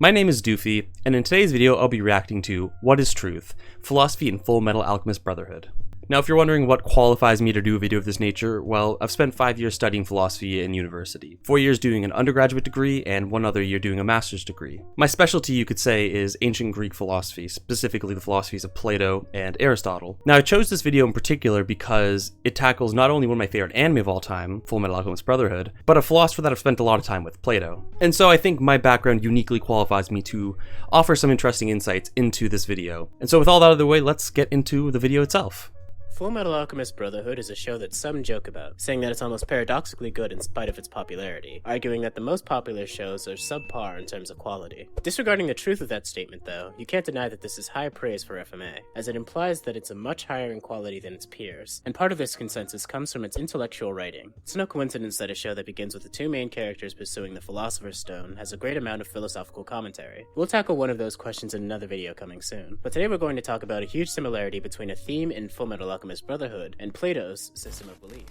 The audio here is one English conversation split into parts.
My name is Doofy, and in today's video I'll be reacting to What is Truth? Philosophy in Fullmetal Alchemist Brotherhood. Now if you're wondering what qualifies me to do a video of this nature, well, I've spent 5 years studying philosophy in university, 4 years doing an undergraduate degree, and 1 other year doing a master's degree. My specialty, you could say, is ancient Greek philosophy, specifically the philosophies of Plato and Aristotle. Now I chose this video in particular because it tackles not only one of my favorite anime of all time, Fullmetal Alchemist Brotherhood, but a philosopher that I've spent a lot of time with, Plato. And so I think my background uniquely qualifies me to offer some interesting insights into this video. And so with all that out of the way, let's get into the video itself. Fullmetal Alchemist Brotherhood is a show that some joke about, saying that it's almost paradoxically good in spite of its popularity, arguing that the most popular shows are subpar in terms of quality. Disregarding the truth of that statement, though, you can't deny that this is high praise for FMA, as it implies that it's a much higher in quality than its peers, and part of this consensus comes from its intellectual writing. It's no coincidence that a show that begins with the 2 main characters pursuing the Philosopher's Stone has a great amount of philosophical commentary. We'll tackle one of those questions in another video coming soon, but today we're going to talk about a huge similarity between a theme in Fullmetal Alchemist Brotherhood and Plato's system of belief.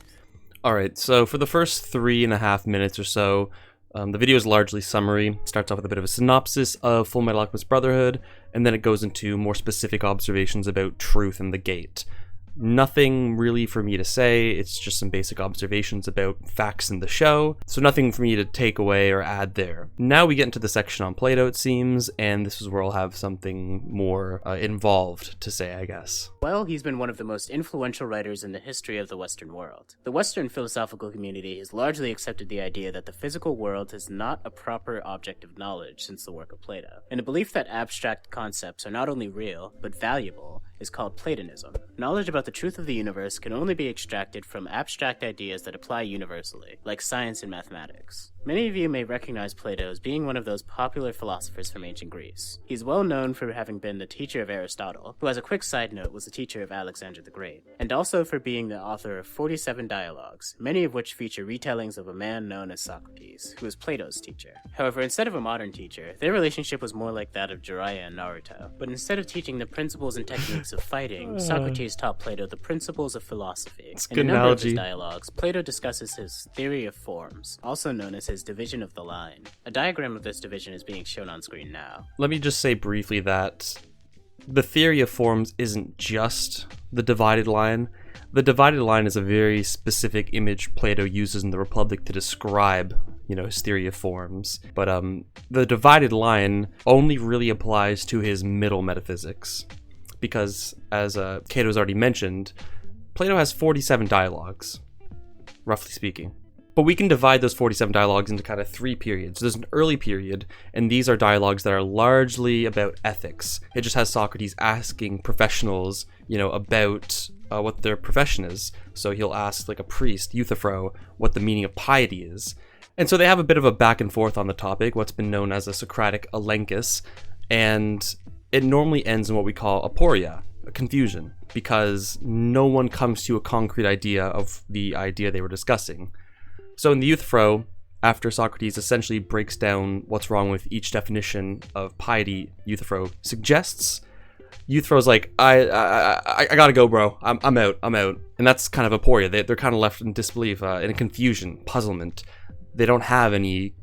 Alright, so for the first 3.5 minutes or so, the video is largely summary. It starts off with a bit of a synopsis of Fullmetal Alchemist Brotherhood, and then it goes into more specific observations about truth and the gate. Nothing really for me to say, it's just some basic observations about facts in the show, so nothing for me to take away or add there. Now we get into the section on Plato, it seems, and this is where I'll have something more involved to say, I guess. Well, he's been one of the most influential writers in the history of the Western world. The Western philosophical community has largely accepted the idea that the physical world is not a proper object of knowledge since the work of Plato, and a belief that abstract concepts are not only real, but valuable, is called Platonism. Knowledge about the truth of the universe can only be extracted from abstract ideas that apply universally, like science and mathematics. Many of you may recognize Plato as being one of those popular philosophers from ancient Greece. He's well known for having been the teacher of Aristotle, who as a quick side note was the teacher of Alexander the Great, and also for being the author of 47 dialogues, many of which feature retellings of a man known as Socrates, who was Plato's teacher. However, instead of a modern teacher, their relationship was more like that of Jiraiya and Naruto, but instead of teaching the principles and techniques of fighting, Socrates taught Plato the principles of philosophy. In a number of his dialogues, Plato discusses his theory of forms, also known as his division of the line. A diagram of this division is being shown on screen now. Let me just say briefly that the theory of forms isn't just the divided line. The divided line is a very specific image Plato uses in the Republic to describe, his theory of forms. But the divided line only really applies to his middle metaphysics. Because, as Cato's already mentioned, Plato has 47 dialogues, roughly speaking. But we can divide those 47 dialogues into kind of 3 periods. There's an early period, and these are dialogues that are largely about ethics. It just has Socrates asking professionals, about what their profession is. So he'll ask, like a priest, Euthyphro, what the meaning of piety is. And so they have a bit of a back and forth on the topic, what's been known as a Socratic elenchus, and it normally ends in what we call aporia, a confusion, because no one comes to a concrete idea of the idea they were discussing. So in the Euthyphro, after Socrates essentially breaks down what's wrong with each definition of piety Euthyphro suggests, Euthyphro's like, I gotta go, bro. I'm out. And that's kind of aporia. They're kind of left in disbelief, in a confusion, puzzlement. They don't have any,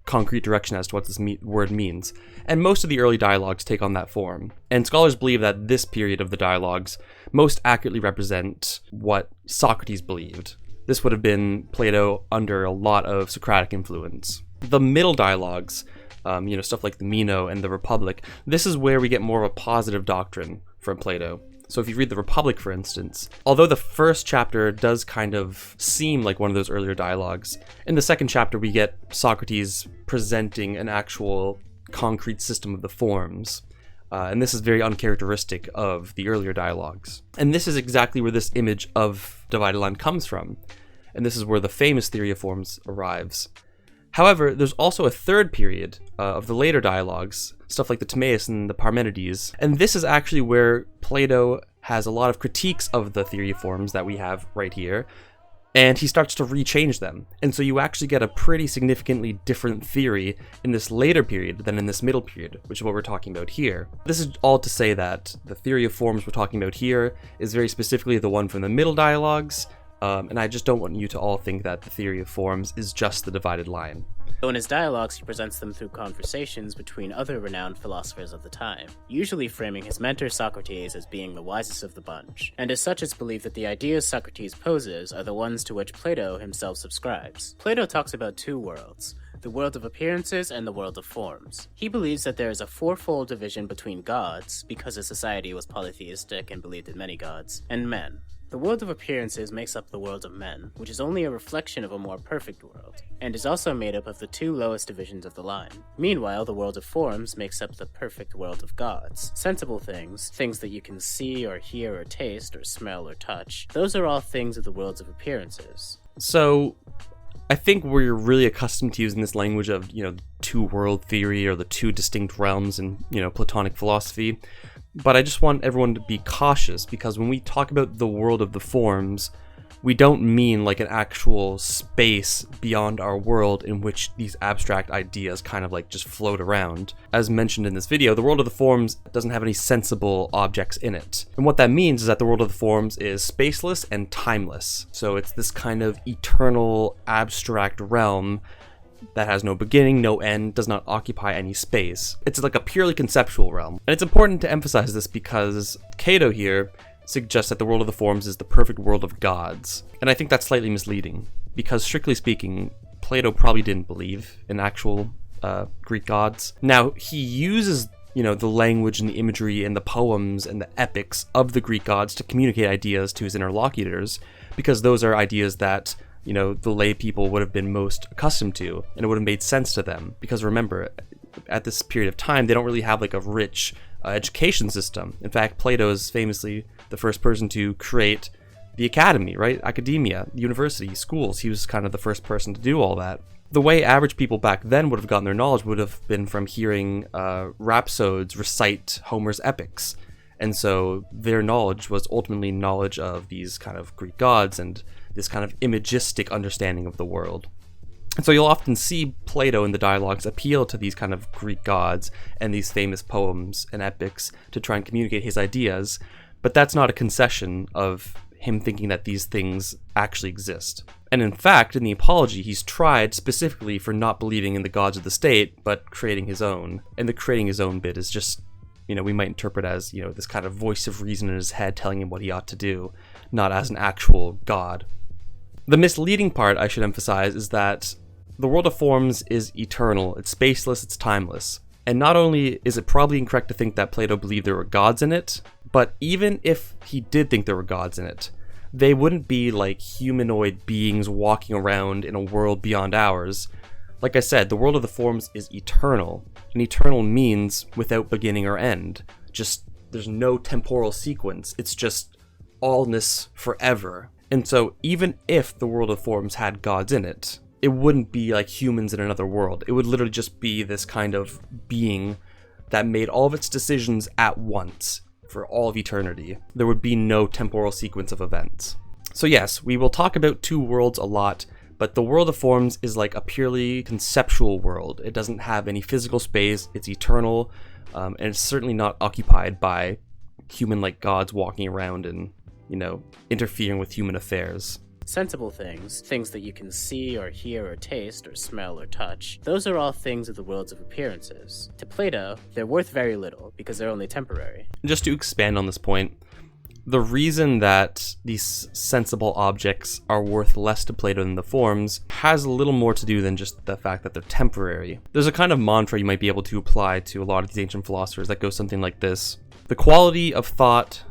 concrete direction as to what this word means. And most of the early dialogues take on that form. And scholars believe that this period of the dialogues most accurately represent what Socrates believed. This would have been Plato under a lot of Socratic influence. The middle dialogues, stuff like the Meno and the Republic, this is where we get more of a positive doctrine from Plato. So if you read the Republic, for instance, although the first chapter does kind of seem like one of those earlier dialogues, in the second chapter we get Socrates presenting an actual concrete system of the forms. And this is very uncharacteristic of the earlier dialogues. And this is exactly where this image of divided line comes from. And this is where the famous theory of forms arrives. However, there's also a third period of the later dialogues, stuff like the Timaeus and the Parmenides. And this is actually where Plato has a lot of critiques of the theory of forms that we have right here. And he starts to rechange them. And so you actually get a pretty significantly different theory in this later period than in this middle period, which is what we're talking about here. This is all to say that the theory of forms we're talking about here is very specifically the one from the middle dialogues, and I just don't want you to all think that the theory of forms is just the divided line. Though in his dialogues he presents them through conversations between other renowned philosophers of the time, usually framing his mentor Socrates as being the wisest of the bunch, and as such it's believed that the ideas Socrates poses are the ones to which Plato himself subscribes. Plato talks about two worlds, the world of appearances and the world of forms. He believes that there is a fourfold division between gods, because his society was polytheistic and believed in many gods, and men. The world of appearances makes up the world of men, which is only a reflection of a more perfect world, and is also made up of the two lowest divisions of the line. Meanwhile, the world of forms makes up the perfect world of gods. Sensible things, things that you can see or hear or taste or smell or touch, those are all things of the worlds of appearances. So, I think we're really accustomed to using this language of, two-world theory or the two distinct realms in, Platonic philosophy. But I just want everyone to be cautious, because when we talk about the world of the forms, we don't mean like an actual space beyond our world in which these abstract ideas kind of like just float around. As mentioned in this video, the world of the forms doesn't have any sensible objects in it. And what that means is that the world of the forms is spaceless and timeless. So it's this kind of eternal, abstract realm that has no beginning, no end, does not occupy any space. It's like a purely conceptual realm. And it's important to emphasize this because Cato here suggests that the world of the forms is the perfect world of gods. And I think that's slightly misleading, because strictly speaking, Plato probably didn't believe in actual Greek gods. Now, he uses, the language and the imagery and the poems and the epics of the Greek gods to communicate ideas to his interlocutors, because those are ideas that the lay people would have been most accustomed to, and it would have made sense to them. Because remember, at this period of time, they don't really have like a rich education system. In fact, Plato is famously the first person to create the academy, right? Academia, university, schools. He was kind of the first person to do all that. The way average people back then would have gotten their knowledge would have been from hearing rhapsodes recite Homer's epics. And so their knowledge was ultimately knowledge of these kind of Greek gods and this kind of imagistic understanding of the world. And so you'll often see Plato in the dialogues appeal to these kind of Greek gods and these famous poems and epics to try and communicate his ideas, but that's not a concession of him thinking that these things actually exist. And in fact, in the Apology, he's tried specifically for not believing in the gods of the state, but creating his own. And the creating his own bit is just, we might interpret as, this kind of voice of reason in his head telling him what he ought to do, not as an actual god. The misleading part, I should emphasize, is that the world of forms is eternal, it's spaceless, it's timeless. And not only is it probably incorrect to think that Plato believed there were gods in it, but even if he did think there were gods in it, they wouldn't be like humanoid beings walking around in a world beyond ours. Like I said, the world of the forms is eternal, and eternal means without beginning or end. Just, there's no temporal sequence, it's just allness forever. And so even if the world of forms had gods in it, it wouldn't be like humans in another world. It would literally just be this kind of being that made all of its decisions at once for all of eternity. There would be no temporal sequence of events. So yes, we will talk about two worlds a lot, but the world of forms is like a purely conceptual world. It doesn't have any physical space, it's eternal, and it's certainly not occupied by human-like gods walking around and, interfering with human affairs. Sensible things, things that you can see or hear or taste or smell or touch, those are all things of the worlds of appearances. To Plato, they're worth very little because they're only temporary. Just to expand on this point, the reason that these sensible objects are worth less to Plato than the forms has a little more to do than just the fact that they're temporary. There's a kind of mantra you might be able to apply to a lot of these ancient philosophers that goes something like this. The quality of thought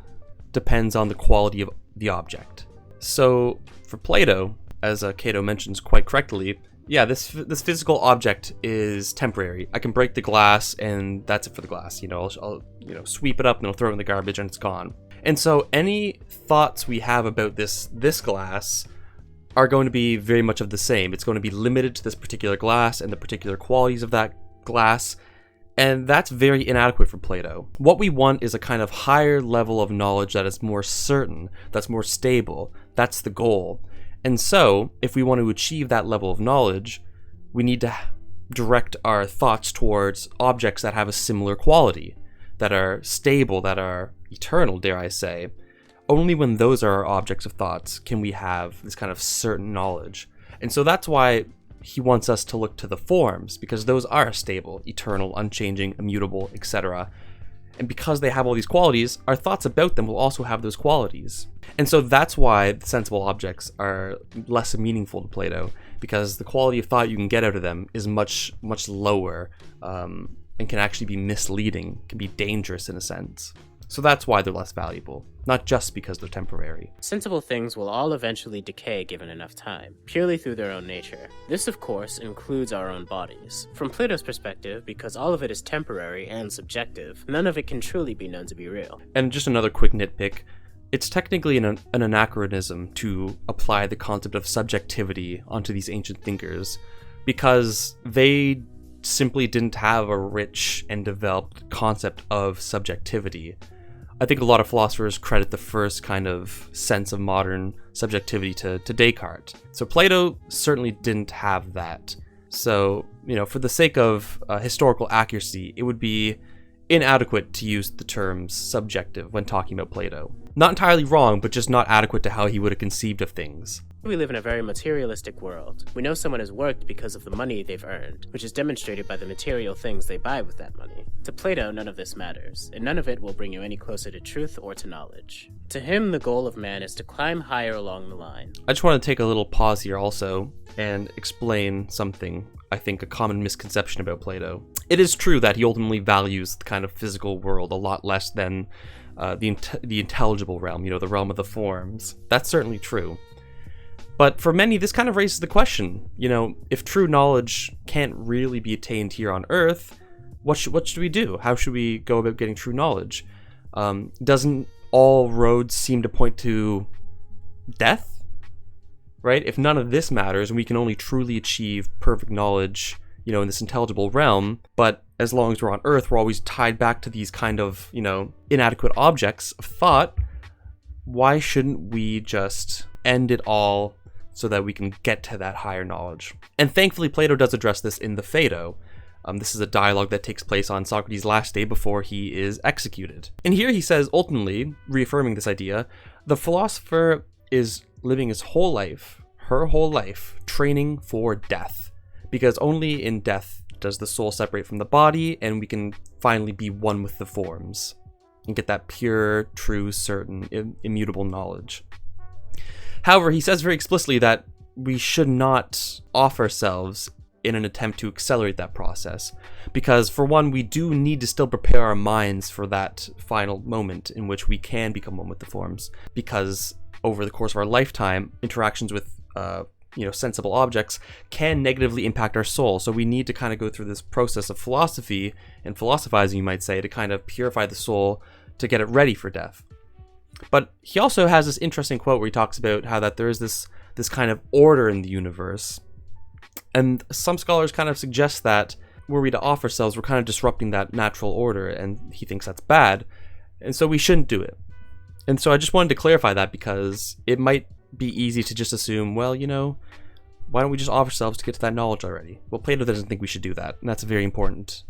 depends on the quality of the object. So, for Plato, as Cato mentions quite correctly, yeah, this physical object is temporary. I can break the glass, and that's it for the glass. I'll sweep it up and I'll throw it in the garbage, and it's gone. And so, any thoughts we have about this glass are going to be very much of the same. It's going to be limited to this particular glass and the particular qualities of that glass, and that's very inadequate for Plato. What we want is a kind of higher level of knowledge that is more certain, that's more stable. That's the goal. And so, if we want to achieve that level of knowledge, we need to direct our thoughts towards objects that have a similar quality, that are stable, that are eternal, dare I say. Only when those are our objects of thoughts can we have this kind of certain knowledge. And so that's why he wants us to look to the forms, because those are stable, eternal, unchanging, immutable, etc. And because they have all these qualities, our thoughts about them will also have those qualities. And so that's why the sensible objects are less meaningful to Plato, because the quality of thought you can get out of them is much, much lower, and can actually be misleading, can be dangerous in a sense. So that's why they're less valuable, not just because they're temporary. Sensible things will all eventually decay given enough time, purely through their own nature. This, of course, includes our own bodies. From Plato's perspective, because all of it is temporary and subjective, none of it can truly be known to be real. And just another quick nitpick, it's technically an anachronism to apply the concept of subjectivity onto these ancient thinkers, because they simply didn't have a rich and developed concept of subjectivity. I think a lot of philosophers credit the first kind of sense of modern subjectivity to Descartes. So Plato certainly didn't have that. So, for the sake of historical accuracy, it would be inadequate to use the terms subjective when talking about Plato. Not entirely wrong, but just not adequate to how he would have conceived of things. We live in a very materialistic world. We know someone has worked because of the money they've earned, which is demonstrated by the material things they buy with that money. To Plato, none of this matters, and none of it will bring you any closer to truth or to knowledge. To him, the goal of man is to climb higher along the line. I just want to take a little pause here also and explain something, I think, a common misconception about Plato. It is true that he ultimately values the kind of physical world a lot less than the intelligible realm, the realm of the forms. That's certainly true. But for many, this kind of raises the question, if true knowledge can't really be attained here on Earth, what should we do? How should we go about getting true knowledge? Doesn't all roads seem to point to death? Right? If none of this matters and we can only truly achieve perfect knowledge, in this intelligible realm, but as long as we're on Earth, we're always tied back to these kind of, inadequate objects of thought, why shouldn't we just end it all so that we can get to that higher knowledge? And thankfully, Plato does address this in the Phaedo. This is a dialogue that takes place on Socrates' last day before he is executed. And here he says, ultimately, reaffirming this idea, the philosopher is living his whole life, her whole life, training for death. Because only in death does the soul separate from the body, and we can finally be one with the forms and get that pure, true, certain, immutable knowledge. However, he says very explicitly that we should not off ourselves in an attempt to accelerate that process. Because, for one, we do need to still prepare our minds for that final moment in which we can become one with the forms. Because over the course of our lifetime, interactions with sensible objects can negatively impact our soul. So we need to kind of go through this process of philosophy and philosophizing, you might say, to kind of purify the soul to get it ready for death. But he also has this interesting quote where he talks about how that there is this kind of order in the universe. And some scholars kind of suggest that were we to off ourselves, we're kind of disrupting that natural order, and he thinks that's bad. And so we shouldn't do it. And so I just wanted to clarify that, because it might be easy to just assume, well, why don't we just off ourselves to get to that knowledge already? Well, Plato doesn't think we should do that, and that's very important.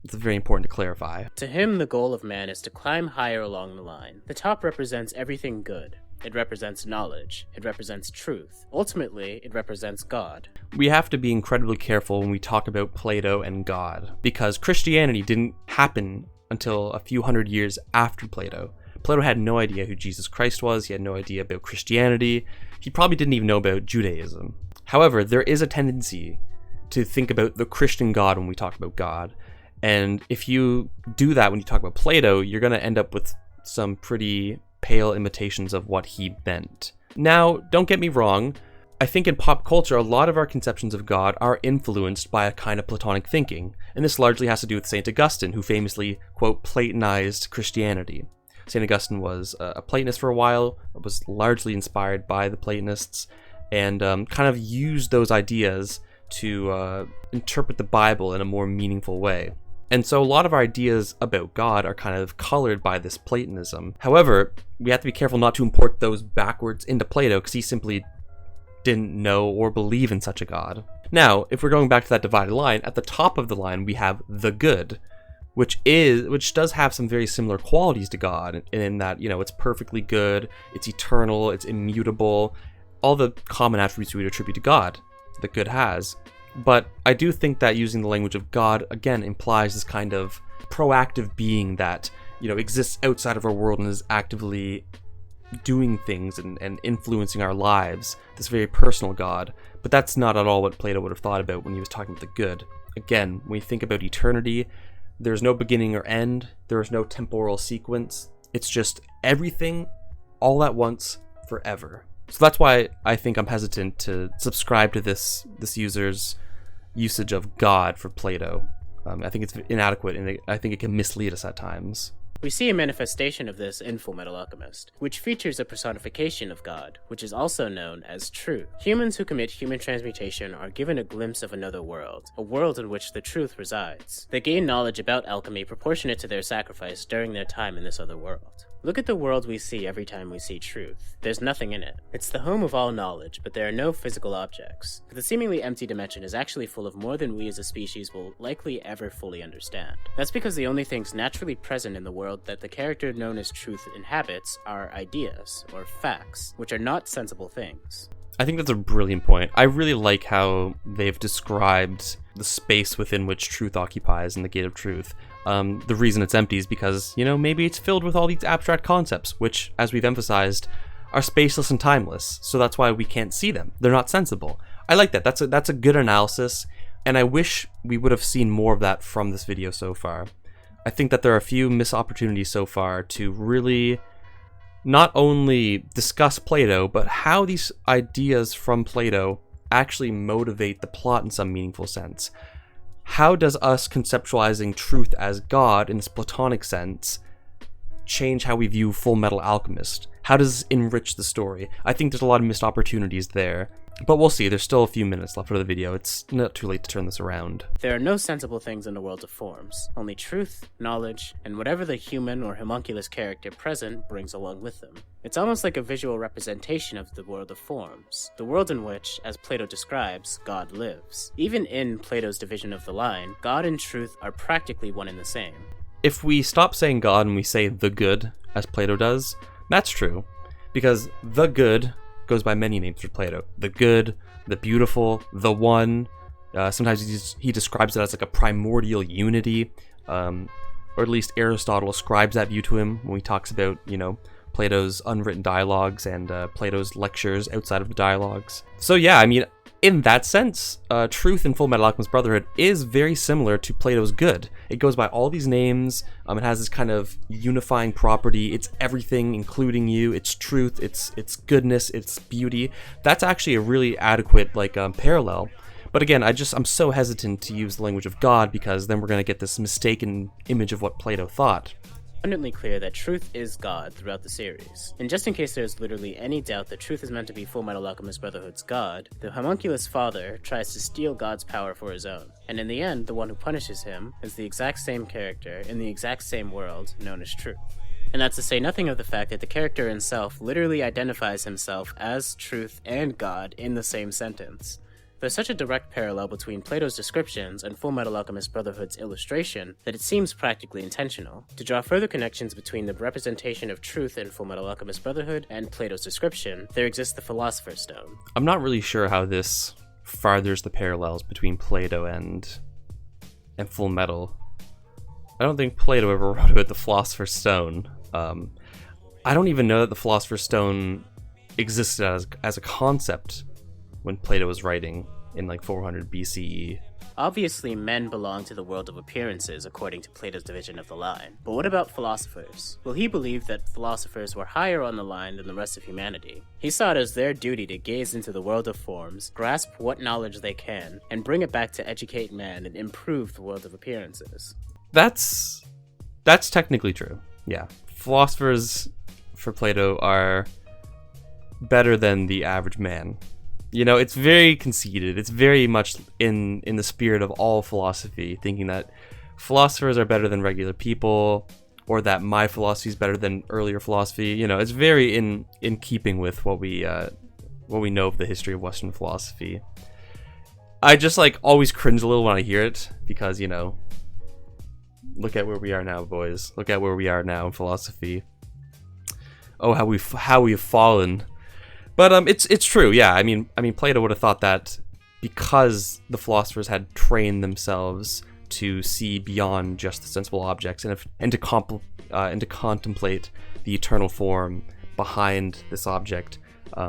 It's very important to clarify. To him, the goal of man is to climb higher along the line. The top represents everything good. It represents knowledge. It represents truth. Ultimately, it represents God. We have to be incredibly careful when we talk about Plato and God, because Christianity didn't happen until a few hundred years after Plato. Plato had no idea who Jesus Christ was. He had no idea about Christianity. He probably didn't even know about Judaism. However, there is a tendency to think about the Christian God when we talk about God. And if you do that when you talk about Plato, you're going to end up with some pretty pale imitations of what he meant. Now, don't get me wrong. I think in pop culture, a lot of our conceptions of God are influenced by a kind of Platonic thinking. And this largely has to do with St. Augustine, who famously, quote, Platonized Christianity. St. Augustine was a Platonist for a while, was largely inspired by the Platonists, and kind of used those ideas to interpret the Bible in a more meaningful way. And so a lot of our ideas about God are kind of colored by this Platonism. However, we have to be careful not to import those backwards into Plato, because he simply didn't know or believe in such a God. Now, if we're going back to that divided line, at the top of the line we have the good, which does have some very similar qualities to God, in that, it's perfectly good, it's eternal, it's immutable, all the common attributes we would attribute to God. that good has. But I do think that using the language of God, again, implies this kind of proactive being that, exists outside of our world and is actively doing things and influencing our lives, this very personal God. But that's not at all what Plato would have thought about when he was talking about the good. Again, when you think about eternity, there's no beginning or end, there is no temporal sequence, it's just everything all at once forever. So that's why I think I'm hesitant to subscribe to this user's usage of God for Plato. I think it's inadequate, and I think it can mislead us at times. We see a manifestation of this in Fullmetal Alchemist, which features a personification of God, which is also known as truth. Humans who commit human transmutation are given a glimpse of another world, a world in which the truth resides. They gain knowledge about alchemy proportionate to their sacrifice during their time in this other world. Look at the world we see every time we see truth. There's nothing in it. It's the home of all knowledge, but there are no physical objects. The seemingly empty dimension is actually full of more than we as a species will likely ever fully understand. That's because the only things naturally present in the world that the character known as truth inhabits are ideas, or facts, which are not sensible things. I think that's a brilliant point. I really like how they've described the space within which truth occupies in the Gate of Truth. The reason it's empty is because, maybe it's filled with all these abstract concepts, which, as we've emphasized, are spaceless and timeless, so that's why we can't see them. They're not sensible. I like that. That's a good analysis, and I wish we would have seen more of that from this video so far. I think that there are a few missed opportunities so far to really not only discuss Plato, but how these ideas from Plato actually motivate the plot in some meaningful sense. How does us conceptualizing truth as God in this Platonic sense change how we view Fullmetal Alchemist? How does this enrich the story? I think there's a lot of missed opportunities there. But we'll see, there's still a few minutes left of the video. It's not too late to turn this around. There are no sensible things in the world of forms, only truth, knowledge, and whatever the human or homunculus character present brings along with them. It's almost like a visual representation of the world of forms, the world in which, as Plato describes, God lives. Even in Plato's division of the line, God and truth are practically one and the same. If we stop saying God and we say the good, as Plato does, that's true, because the good goes by many names for Plato. The good, the beautiful, the one. Sometimes he describes it as like a primordial unity, or at least Aristotle ascribes that view to him when he talks about, Plato's unwritten dialogues and Plato's lectures outside of the dialogues. So yeah, I mean, in that sense, truth in Fullmetal Alchemist Brotherhood is very similar to Plato's good. It goes by all these names, it has this kind of unifying property, it's everything including you, it's truth, it's goodness, it's beauty. That's actually a really adequate parallel. But again, I'm so hesitant to use the language of God because then we're going to get this mistaken image of what Plato thought. Abundantly clear that truth is God throughout the series. And just in case there's literally any doubt that truth is meant to be Fullmetal Alchemist Brotherhood's God, the homunculus father tries to steal God's power for his own. And in the end, the one who punishes him is the exact same character in the exact same world known as truth. And that's to say nothing of the fact that the character himself literally identifies himself as truth and God in the same sentence. There's such a direct parallel between Plato's descriptions and Fullmetal Alchemist Brotherhood's illustration that it seems practically intentional. To draw further connections between the representation of truth in Fullmetal Alchemist Brotherhood and Plato's description, there exists the Philosopher's Stone. I'm not really sure how this farthers the parallels between Plato and Fullmetal. I don't think Plato ever wrote about the Philosopher's Stone. I don't even know that the Philosopher's Stone existed as a concept when Plato was writing in 400 BCE. Obviously, men belong to the world of appearances according to Plato's division of the line. But what about philosophers? Well, he believed that philosophers were higher on the line than the rest of humanity. He saw it as their duty to gaze into the world of forms, grasp what knowledge they can, and bring it back to educate man and improve the world of appearances. That's technically true, yeah. Philosophers for Plato are better than the average man. It's very conceited. It's very much in the spirit of all philosophy, thinking that philosophers are better than regular people, or that my philosophy is better than earlier philosophy. It's very in keeping with what we know of the history of Western philosophy. I just always cringe a little when I hear it because look at where we are now, boys. Look at where we are now in philosophy. Oh, how we've fallen. But it's true, yeah. I mean, Plato would have thought that because the philosophers had trained themselves to see beyond just the sensible objects and to contemplate the eternal form behind this object.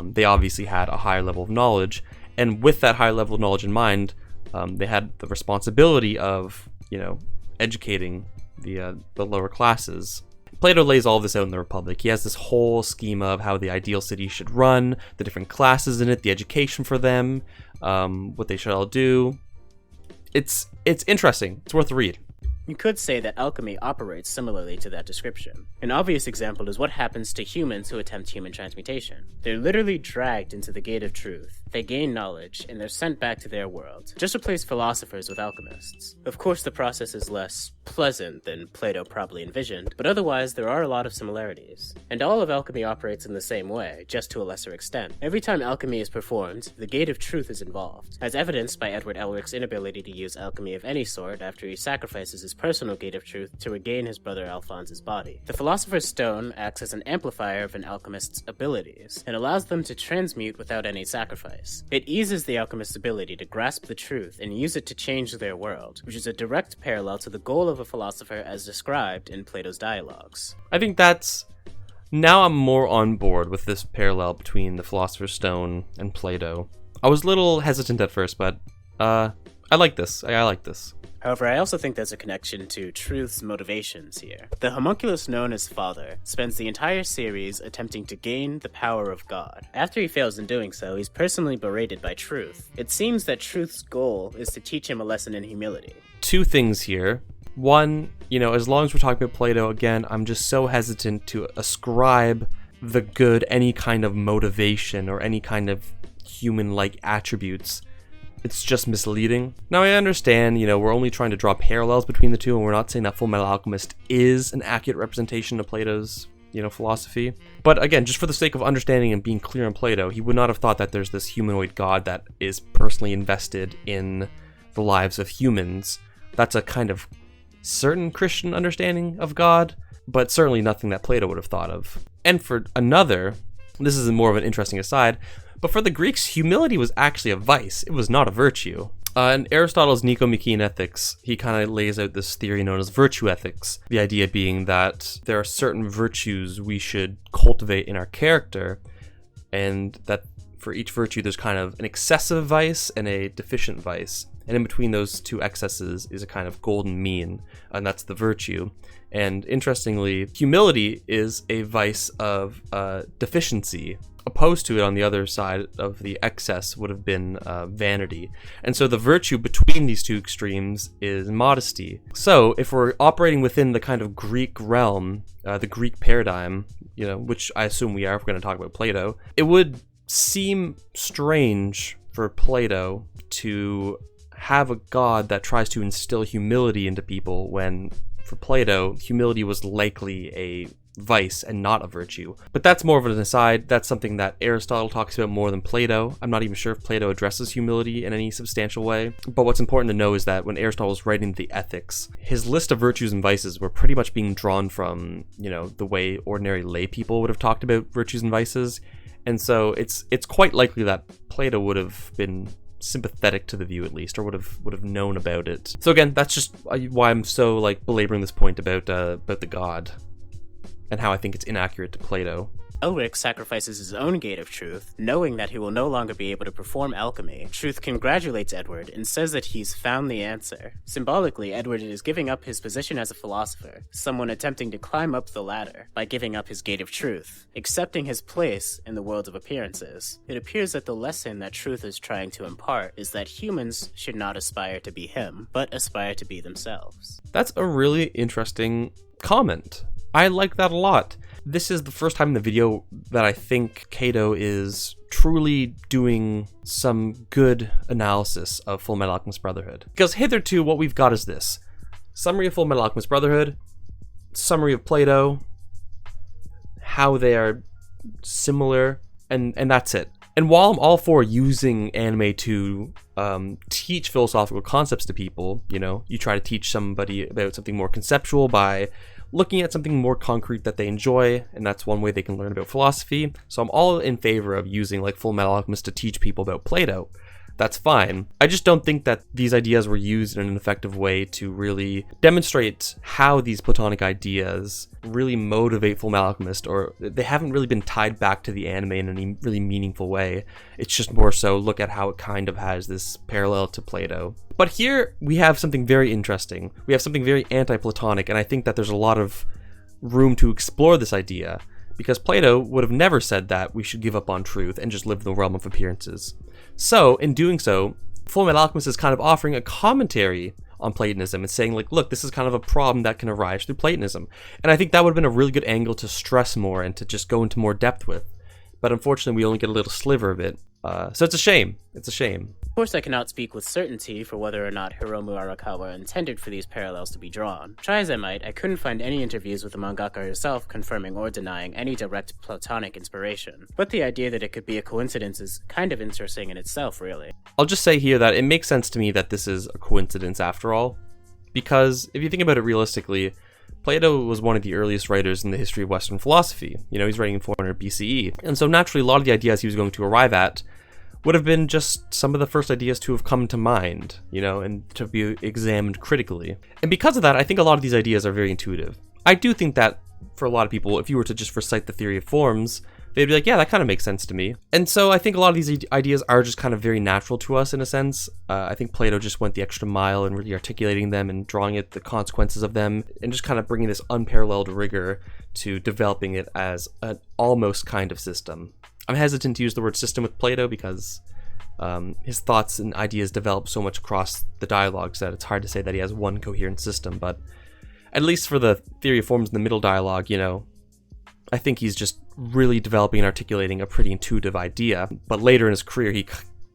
They obviously had a higher level of knowledge, and with that higher level of knowledge in mind, they had the responsibility of, educating the lower classes. Plato lays all of this out in the Republic. He has this whole schema of how the ideal city should run, the different classes in it, the education for them, what they should all do. It's interesting. It's worth a read. You could say that alchemy operates similarly to that description. An obvious example is what happens to humans who attempt human transmutation. They're literally dragged into the gate of truth, they gain knowledge, and they're sent back to their world. Just replace philosophers with alchemists. Of course, the process is less pleasant than Plato probably envisioned, but otherwise there are a lot of similarities. And all of alchemy operates in the same way, just to a lesser extent. Every time alchemy is performed, the gate of truth is involved, as evidenced by Edward Elric's inability to use alchemy of any sort after he sacrifices his personal gate of truth to regain his brother Alphonse's body. The Philosopher's Stone acts as an amplifier of an alchemist's abilities, and allows them to transmute without any sacrifice. It eases the alchemist's ability to grasp the truth and use it to change their world, which is a direct parallel to the goal of a philosopher as described in Plato's dialogues. I think now I'm more on board with this parallel between the Philosopher's Stone and Plato. I was a little hesitant at first, but I like this. I like this. However, I also think there's a connection to Truth's motivations here. The homunculus known as Father spends the entire series attempting to gain the power of God. After he fails in doing so, he's personally berated by Truth. It seems that Truth's goal is to teach him a lesson in humility. Two things here. One, as long as we're talking about Plato, again, I'm just so hesitant to ascribe the good any kind of motivation or any kind of human-like attributes. It's just misleading. Now, I understand, we're only trying to draw parallels between the two, and we're not saying that Fullmetal Alchemist is an accurate representation of Plato's, philosophy. But again, just for the sake of understanding and being clear on Plato, he would not have thought that there's this humanoid god that is personally invested in the lives of humans. That's a kind of certain Christian understanding of God, but certainly nothing that Plato would have thought of. And for another, this is more of an interesting aside, but for the Greeks, humility was actually a vice. It was not a virtue. In Aristotle's Nicomachean Ethics, he kind of lays out this theory known as virtue ethics. The idea being that there are certain virtues we should cultivate in our character, and that for each virtue there's kind of an excessive vice and a deficient vice. And in between those two excesses is a kind of golden mean, and that's the virtue. And interestingly, humility is a vice of deficiency. Opposed to it on the other side of the excess would have been vanity. And so the virtue between these two extremes is modesty. So if we're operating within the kind of Greek realm, the Greek paradigm, which I assume we are if we're going to talk about Plato, it would seem strange for Plato to have a god that tries to instill humility into people when, for Plato, humility was likely a vice and not a virtue. But that's more of an aside. That's something that Aristotle talks about more than Plato. I'm not even sure if Plato addresses humility in any substantial way. But what's important to know is that when Aristotle was writing the Ethics, his list of virtues and vices were pretty much being drawn from, the way ordinary lay people would have talked about virtues and vices. And so it's quite likely that Plato would have been sympathetic to the view, at least, or would have known about it. So again, that's just why I'm so belaboring this point about the god, and how I think it's inaccurate to Plato. Elric sacrifices his own gate of truth, knowing that he will no longer be able to perform alchemy. Truth congratulates Edward and says that he's found the answer. Symbolically, Edward is giving up his position as a philosopher, someone attempting to climb up the ladder by giving up his gate of truth, accepting his place in the world of appearances. It appears that the lesson that Truth is trying to impart is that humans should not aspire to be him, but aspire to be themselves. That's a really interesting comment. I like that a lot. This is the first time in the video that I think Cato is truly doing some good analysis of Fullmetal Alchemist Brotherhood. Because hitherto, what we've got is this. Summary of Fullmetal Alchemist Brotherhood, summary of Plato, how they are similar, and that's it. And while I'm all for using anime to teach philosophical concepts to people, you try to teach somebody about something more conceptual by looking at something more concrete that they enjoy, and that's one way they can learn about philosophy. So I'm all in favor of using Fullmetal Alchemist to teach people about Plato. that's fine. I just don't think that these ideas were used in an effective way to really demonstrate how these Platonic ideas really motivate Fullmetal Alchemist, or they haven't really been tied back to the anime in any really meaningful way. It's just more so look at how it kind of has this parallel to Plato. But here we have something very interesting. We have something very anti-Platonic, and I think that there's a lot of room to explore this idea, because Plato would have never said that we should give up on truth and just live in the realm of appearances. So, in doing so, Fullmetal Alchemist is kind of offering a commentary on Platonism and saying, like, look, this is kind of a problem that can arise through Platonism. And I think that would have been a really good angle to stress more and to just go into more depth with. But unfortunately, we only get a little sliver of it. So it's a shame. It's a shame. Of course, I cannot speak with certainty for whether or not Hiromu Arakawa intended for these parallels to be drawn. Try as I might, I couldn't find any interviews with the mangaka herself confirming or denying any direct Platonic inspiration. But the idea that it could be a coincidence is kind of interesting in itself, really. I'll just say here that it makes sense to me that this is a coincidence after all, because if you think about it realistically, Plato was one of the earliest writers in the history of Western philosophy. You know, he's writing in 400 BCE. And so naturally, a lot of the ideas he was going to arrive at would have been just some of the first ideas to have come to mind, you know, and to be examined critically. And because of that, I think a lot of these ideas are very intuitive. I do think that for a lot of people, if you were to just recite the theory of forms, they'd be like, yeah, that kind of makes sense to me. And so I think a lot of these ideas are just kind of very natural to us in a sense. I think Plato just went the extra mile in really articulating them and drawing it, the consequences of them, and just kind of bringing this unparalleled rigor to developing it as an almost kind of system. I'm hesitant to use the word system with Plato because his thoughts and ideas develop so much across the dialogues that it's hard to say that he has one coherent system. But at least for the theory of forms in the middle dialogue, you know, I think he's just really developing and articulating a pretty intuitive idea. But later in his career, he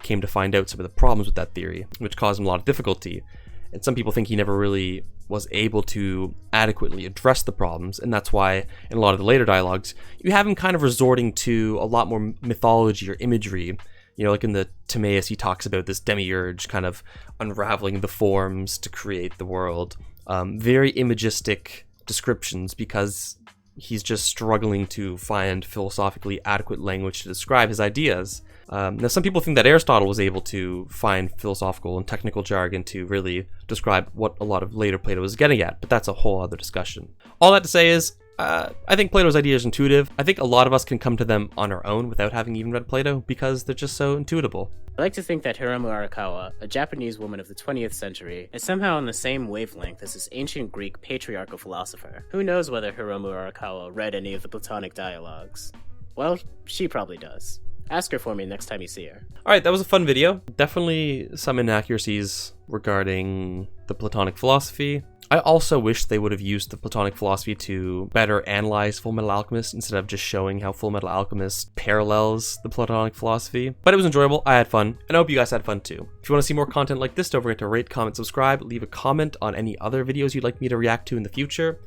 came to find out some of the problems with that theory, which caused him a lot of difficulty. And some people think he never really was able to adequately address the problems, and that's why in a lot of the later dialogues, you have him kind of resorting to a lot more mythology or imagery. You know, like in the Timaeus, he talks about this demiurge kind of unraveling the forms to create the world. Very imagistic descriptions because he's just struggling to find philosophically adequate language to describe his ideas. Now, some people think that Aristotle was able to find philosophical and technical jargon to really describe what a lot of later Plato was getting at, but that's a whole other discussion. All that to say is, I think Plato's idea is intuitive. I think a lot of us can come to them on our own without having even read Plato because they're just so intuitable. I like to think that Hiromu Arakawa, a Japanese woman of the 20th century, is somehow on the same wavelength as this ancient Greek patriarchal philosopher. Who knows whether Hiromu Arakawa read any of the Platonic dialogues? Well, she probably does. Ask her for me next time you see her. Alright, that was a fun video. Definitely some inaccuracies regarding the Platonic philosophy. I also wish they would have used the Platonic philosophy to better analyze Fullmetal Alchemist instead of just showing how Fullmetal Alchemist parallels the Platonic philosophy. But it was enjoyable, I had fun, and I hope you guys had fun too. If you want to see more content like this, don't forget to rate, comment, subscribe, leave a comment on any other videos you'd like me to react to in the future.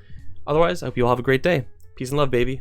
Otherwise, I hope you all have a great day. Peace and love, baby.